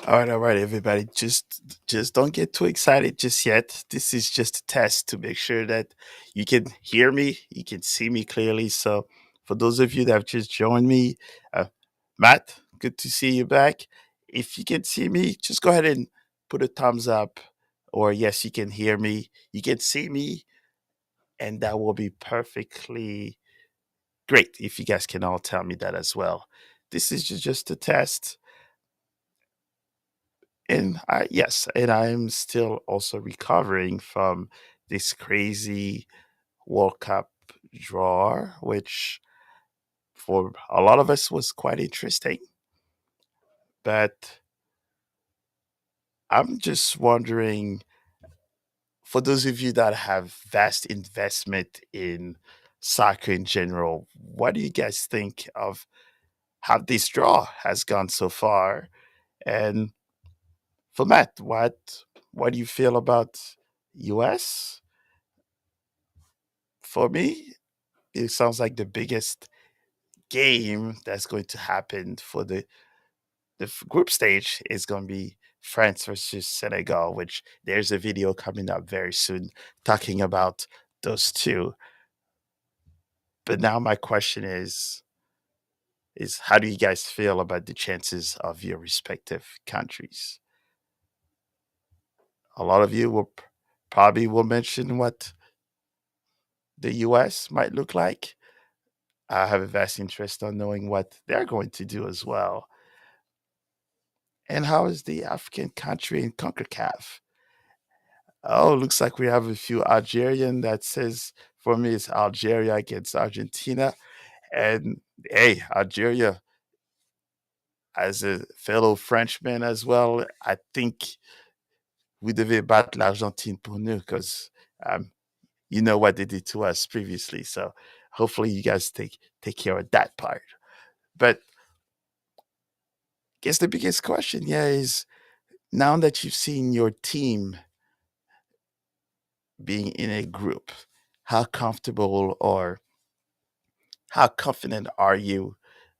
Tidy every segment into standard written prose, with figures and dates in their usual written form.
All right, everybody. Just don't get too excited just yet. This is just a test to make sure that you can hear me, you can see me clearly. So, for those of you that have just joined me, uh, Matt, good to see you back. If you can see me, just go ahead and put a thumbs up, or yes, you can hear me, you can see me, and that will be perfectly great if you guys can all tell me that as well. This is just a test. And I'm still also recovering from this crazy World Cup draw, which for a lot of us was quite interesting. But I'm just wondering, for those of you that have vast investment in soccer in general, what do you guys think of how this draw has gone so far? And for Matt, what do you feel about US? For me, it sounds like the biggest game that's going to happen for the group stage is going to be France versus Senegal, which there's a video coming up very soon talking about those two. But now my question is how do you guys feel about the chances of your respective countries? A lot of you probably will mention what the US might look like. I have a vast interest on knowing what they're going to do as well. And how is the African country in CONCACAF? Oh, looks like we have a few Algerian that says for me it's Algeria against Argentina. And hey, Algeria, as a fellow Frenchman as well, I think we devait battre l'Argentine pour nous because um, you know what they did to us previously. So hopefully you guys take care of that part. But I guess the biggest question, yeah, is now that you've seen your team being in a group, how comfortable or how confident are you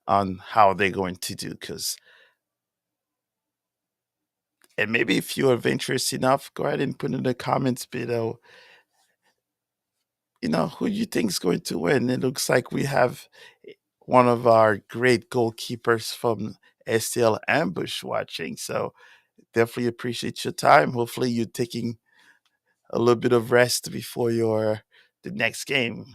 on how they're going to do? Because, and maybe if you are adventurous enough, go ahead and put in the comments below, who you think is going to win. It looks like we have one of our great goalkeepers from STL Ambush watching. So definitely appreciate your time. Hopefully you're taking a little bit of rest before the next game.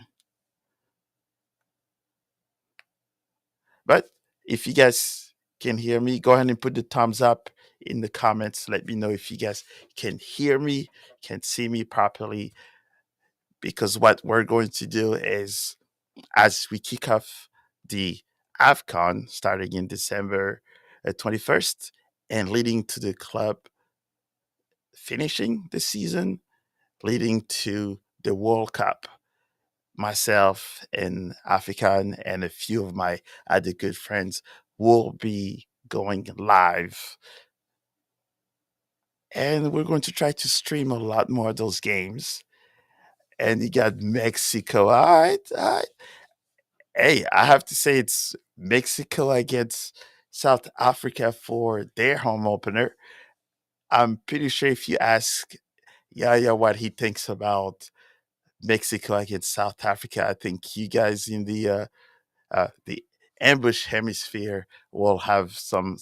But if you guys can hear me, go ahead and put the thumbs up in the comments. Let me know if you guys can hear me, can see me properly. Because what we're going to do is, as we kick off the AFCON starting in December 21st and leading to the club finishing the season, leading to the World Cup, myself and African and a few of my other good friends will be going live. And we're going to try to stream a lot more of those games. And you got Mexico. All right. All right. Hey, I have to say it's Mexico against South Africa for their home opener. I'm pretty sure if you ask Yaya what he thinks about Mexico against South Africa, I think you guys in the ambush hemisphere will have some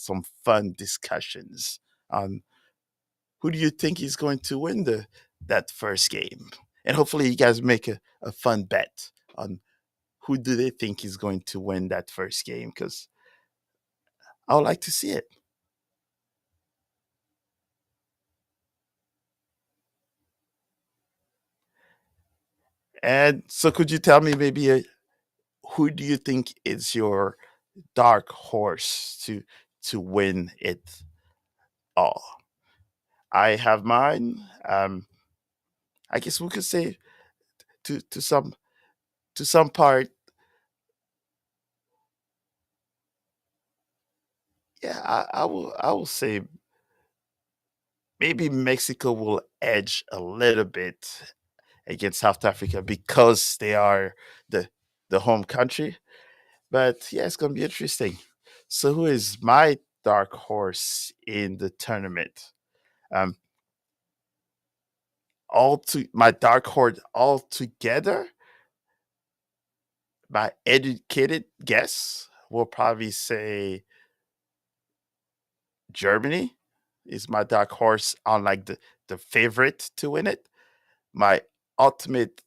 fun discussions on who do you think is going to win the that first game, and hopefully you guys make a fun bet on who do they think is going to win that first game because I would like to see it. And so, could you tell me maybe who do you think is your dark horse to win it all? I have mine. I guess we could say to to some to some part, yeah, I will say maybe Mexico will edge a little bit against South Africa because they are the the home country. But yeah, it's gonna be interesting. So who is my dark horse in the tournament. Um, all to my dark horse all together, my educated guess will probably say Germany is my dark horse on like the favorite to win it. My ultimate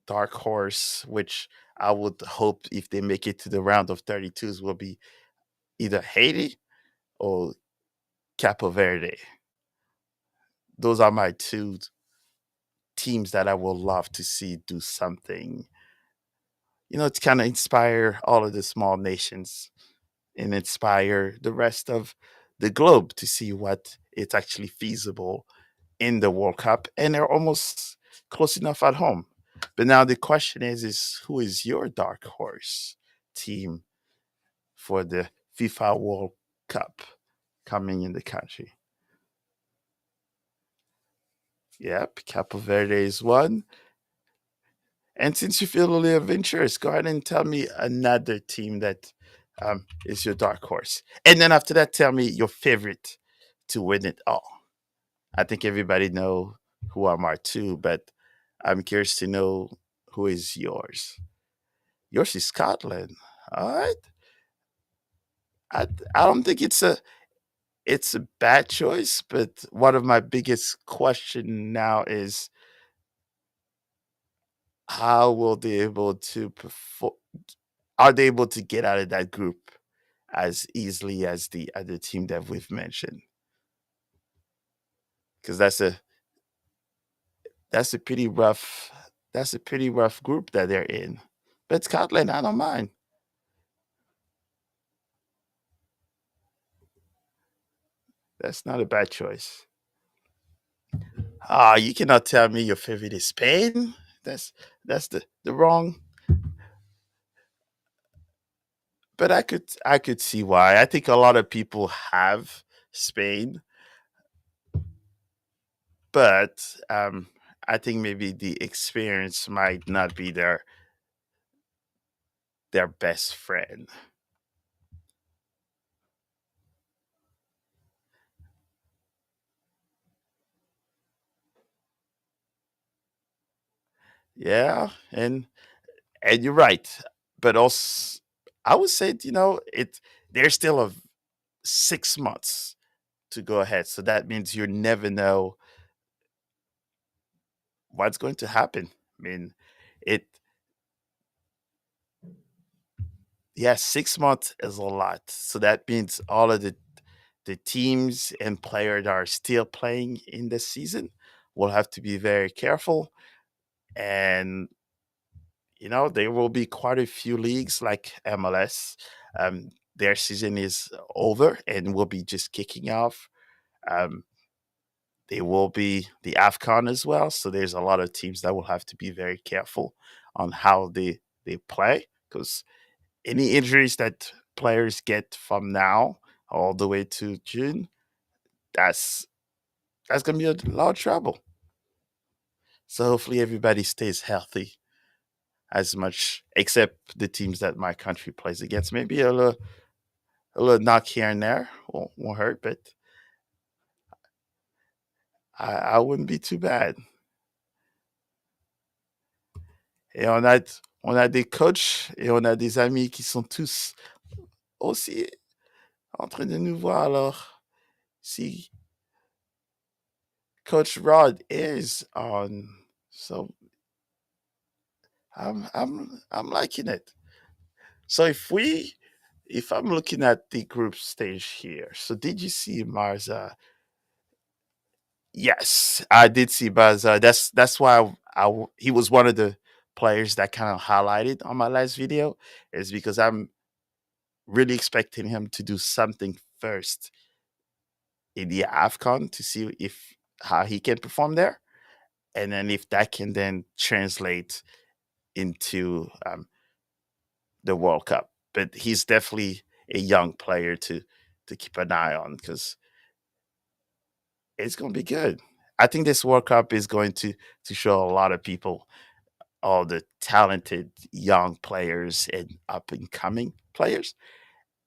dark horse, which I would hope if they make it to the round of 32s, will be either Haiti or Cape Verde. Those are my two teams that I would love to see do something, to kind of inspire all of the small nations and inspire the rest of the globe to see what it's actually feasible in the World Cup. And they're almost close enough at home. But now the question is who is your dark horse team for the FIFA World Cup coming in the country? Yep, Capo Verde is one. And since you feel a little adventurous, go ahead and tell me another team that is your dark horse. And then after that, tell me your favorite to win it all. I think everybody know who are my two, but I'm curious to know who is yours. Yours is Scotland. All right. I don't think it's a bad choice, but one of my biggest question now is how will they able to perform? Are they able to get out of that group as easily as the other team that we've mentioned? Because that's a pretty rough that's a pretty rough group that they're in. But Scotland, I don't mind. That's not a bad choice. Ah, you cannot tell me your favorite is Spain. That's the wrong. But I could see why. I think a lot of people have Spain, but I think maybe the experience might not be their best friend. Yeah, and you're right. But also, I would say there's still a 6 months to go ahead, so that means you never know what's going to happen. I mean, it yeah, 6 months is a lot. So that means all of the teams and players that are still playing in this season will have to be very careful. And there will be quite a few leagues like MLS. Their season is over and will be just kicking off. Um, there will be the AFCON as well. So there's a lot of teams that will have to be very careful on how they play because any injuries that players get from now all the way to June, that's that's gonna be a lot of trouble. So hopefully everybody stays healthy as much, except the teams that my country plays against. Maybe a little knock here and there won't hurt, but I wouldn't be too bad. Et on a des coachs et on a des amis qui sont tous aussi en train de nous voir. Alors, si Coach Rod is on, so I'm liking it. So if I'm looking at the group stage here, so did you see Marza? Yes, I did see Marza. That's why he was one of the players that kind of highlighted on my last video, is because I'm really expecting him to do something first in the AFCON to see if how he can perform there, and then if that can then translate into the World Cup. But he's definitely a young player to keep an eye on because it's going to be good. I think this World Cup is going to show a lot of people all the talented young players and up and coming players,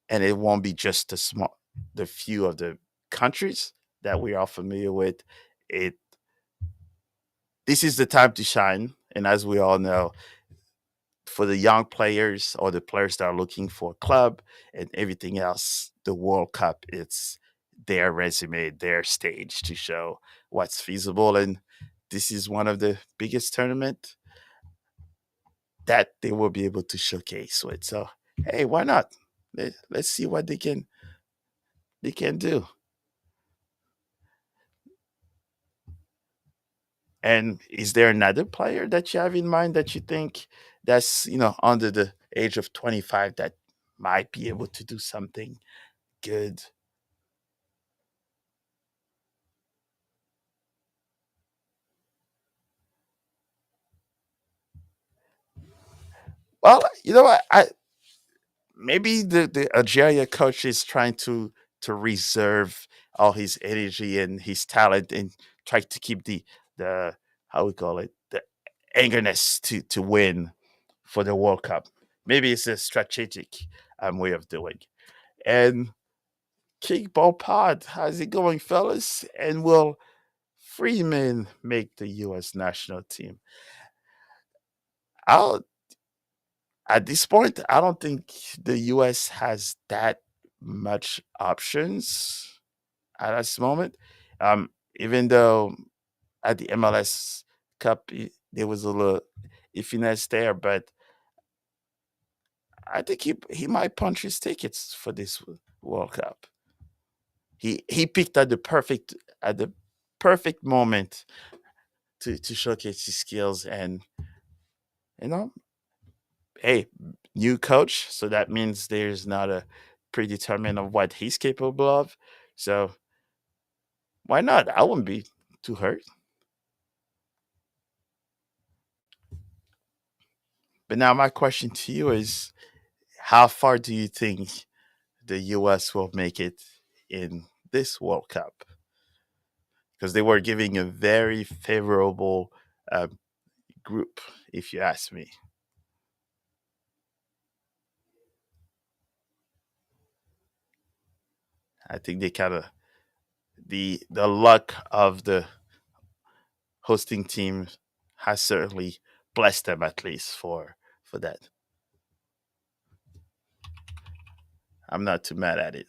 and it won't be just the small. the few of the countries that we are familiar with, it this is the time to shine. And as we all know, for the young players or the players that are looking for a club and everything else, the World Cup, it's their resume, their stage to show what's feasible. And this is one of the biggest tournament that they will be able to showcase with. So hey, why not? Let's see what they can do. And is there another player that you have in mind that you think that's under the age of 25 that might be able to do something good? Well, you know what? I maybe the Algeria coach is trying to reserve all his energy and his talent and try to keep the how we call it, the angerness to win for the World Cup. Maybe it's a strategic way of doing. And Kickball Pod, how's it going, fellas? And will Freeman make the U.S. national team? I'll At this point, I don't think the US has that much options at this moment. Even though at the MLS Cup there was a little iffiness there, but I think he might punch his tickets for this World Cup. He picked at the perfect moment to showcase his skills, and you know hey, new coach, so that means there's not a predetermined of what he's capable of. So why not? I wouldn't be too hurt. But now my question to you is, how far do you think the US will make it in this World Cup? Because they were giving a very favorable um, group, if you ask me. I think they kind of the luck of the hosting team has certainly blessed them at least for that. I'm not too mad at it.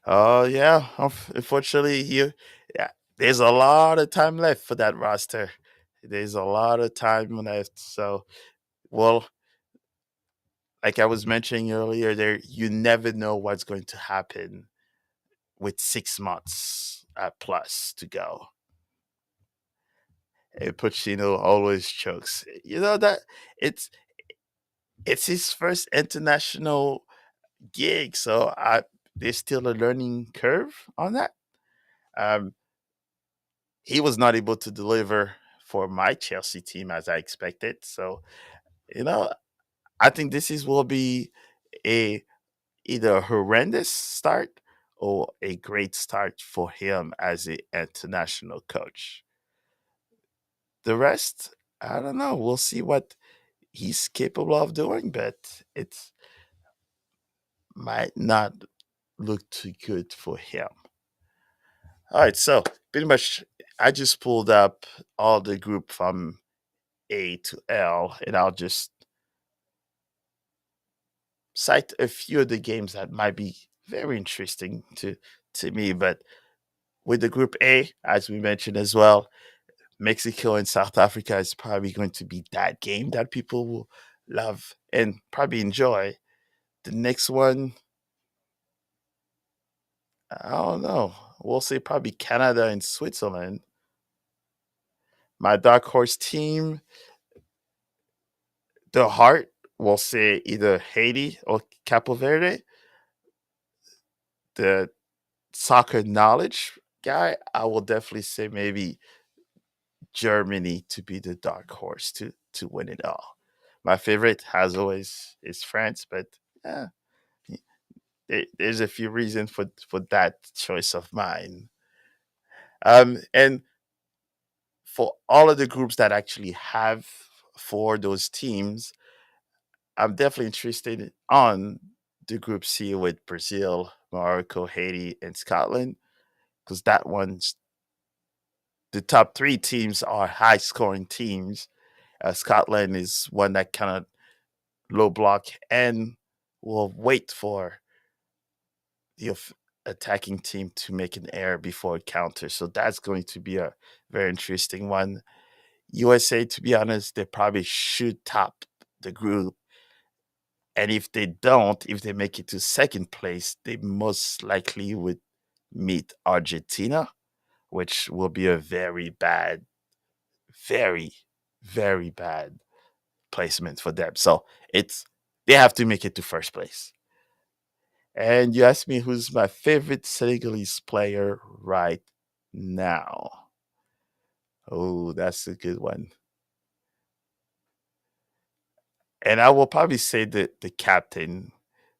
Oh yeah, unfortunately, yeah, there's a lot of time left for that roster. There's a lot of time left. So, well, like I was mentioning earlier, there you never know what's going to happen with 6 months plus to go. And Pochettino always chokes. You know that it's it's his first international gig, so there's still a learning curve on that. Um, he was not able to deliver for my Chelsea team as I expected. So, you know, I think this is will be a either a horrendous start or a great start for him as an international coach. The rest, I don't know. We'll see what he's capable of doing, but it might not look too good for him. All right, so pretty much I just pulled up all the group from A to L, and I'll just cite a few of the games that might be very interesting to me. But with the group A, as we mentioned as well, Mexico and South Africa is probably going to be that game that people will love and probably enjoy. The next one, I don't know. We'll say probably Canada and Switzerland. My dark horse team, the heart, will say either Haiti or Cape Verde. The soccer knowledge guy, I will definitely say maybe Germany to be the dark horse to win it all. My favorite, as always, is France, but yeah, there's a few reasons for that choice of mine. And for all of the groups that actually have for those teams, I'm definitely interested on the Group C with Brazil, Morocco, Haiti, and Scotland because that one's the top three teams are high scoring teams. Scotland is one that kind of low block and will wait for the attacking team to make an error before it counters. So that's going to be a very interesting one. USA, to be honest, they probably should top the group. And if they don't, if they make it to second place, they most likely would meet Argentina, which will be a very bad, very, very bad placement for them. So it's they have to make it to first place. And you asked me who's my favorite Senegalese player right now. Oh, that's a good one. And I will probably say that the captain,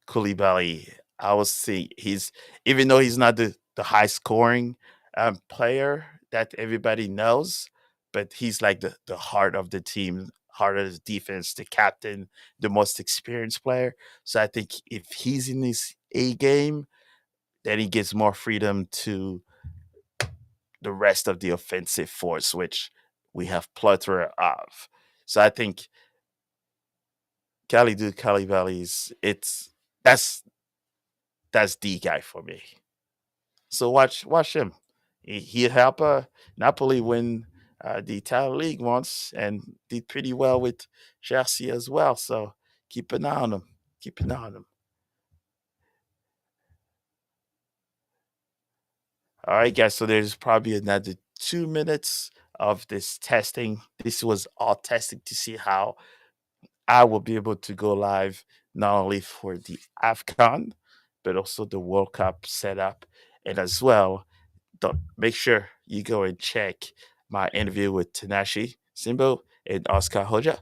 Koulibaly, I will say he's even though he's not the high scoring player that everybody knows, but he's like the heart of the team, heart of the defense, the captain, the most experienced player. So I think if he's in his A game, then he gives more freedom to the rest of the offensive force, which we have plethora of. So I think Kalidou Koulibaly is that's that's the guy for me. So watch him. He helped Napoli win the Italian league once and did pretty well with Chelsea as well. So keep an eye on him. Keep an eye on him. All right, guys. So there's probably another 2 minutes of this testing. This was all testing to see how I will be able to go live not only for the AFCON, but also the World Cup setup. And as well, don't make sure you go and check my interview with Tanashi Simbo and Oscar Hoja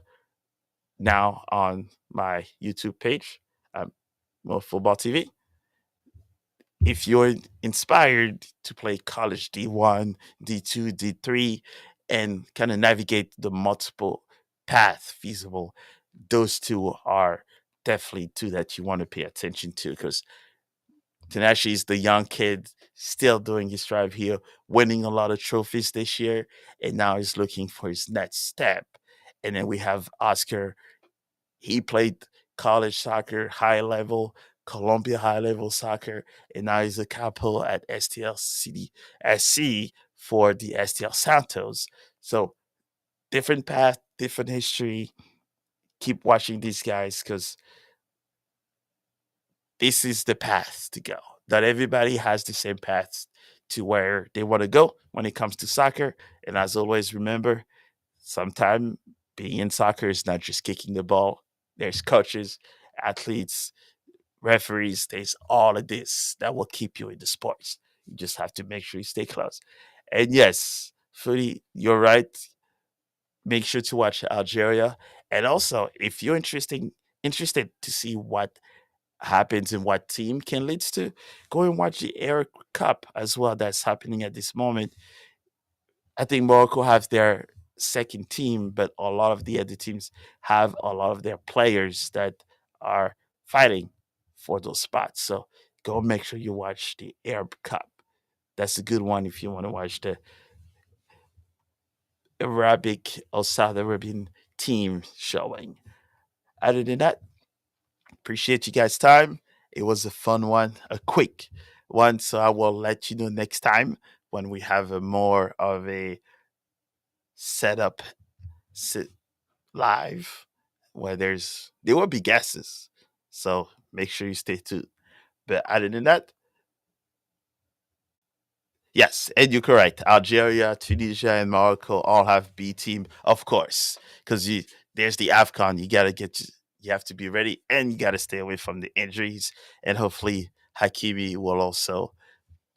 now on my YouTube page, More Football TV. If you're inspired to play college D1, D2, D3, and kind of navigate the multiple path feasible, those two are definitely two that you want to pay attention to because Tanashi is the young kid still doing his drive here, winning a lot of trophies this year, and now he's looking for his next step. And then we have Oscar. He played college soccer, high level, Columbia high level soccer, and now he's a capo at STL City SC for the STL Santos. So different path, different history. Keep watching these guys because this is the path to go. Not everybody has the same path to where they want to go when it comes to soccer. And as always, remember, sometimes being in soccer is not just kicking the ball. There's coaches, athletes, referees. There's all of this that will keep you in the sports. You just have to make sure you stay close. And yes, Footy, you're right. Make sure to watch Algeria. And also, if you're interested to see what happens and what team can lead to, go and watch the Air Cup as well. That's happening at this moment. I think Morocco have their second team, but a lot of the other teams have a lot of their players that are fighting for those spots. So go make sure you watch the Arab Cup. That's a good one if you want to watch the Arabic or South Arabian team showing. Other than that, appreciate you guys' time. It was a fun one, a quick one. So I will let you know next time when we have a more of a setup sit live where there will be guesses. So make sure you stay tuned. But other than that, yes, and you're correct. Algeria, Tunisia, and Morocco all have B team, of course, because you there's the Afcon. You have to be ready, and you got to stay away from the injuries. And hopefully, Hakimi will also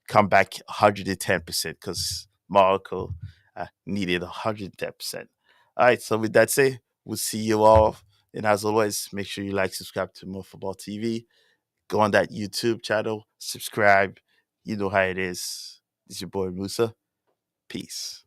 come back 110% because Morocco needed 110%. All right, so with that said, we'll see you all. And as always, make sure you like, subscribe to More Football TV. Go on that YouTube channel, subscribe. You know how it is. It's your boy Musa. Peace.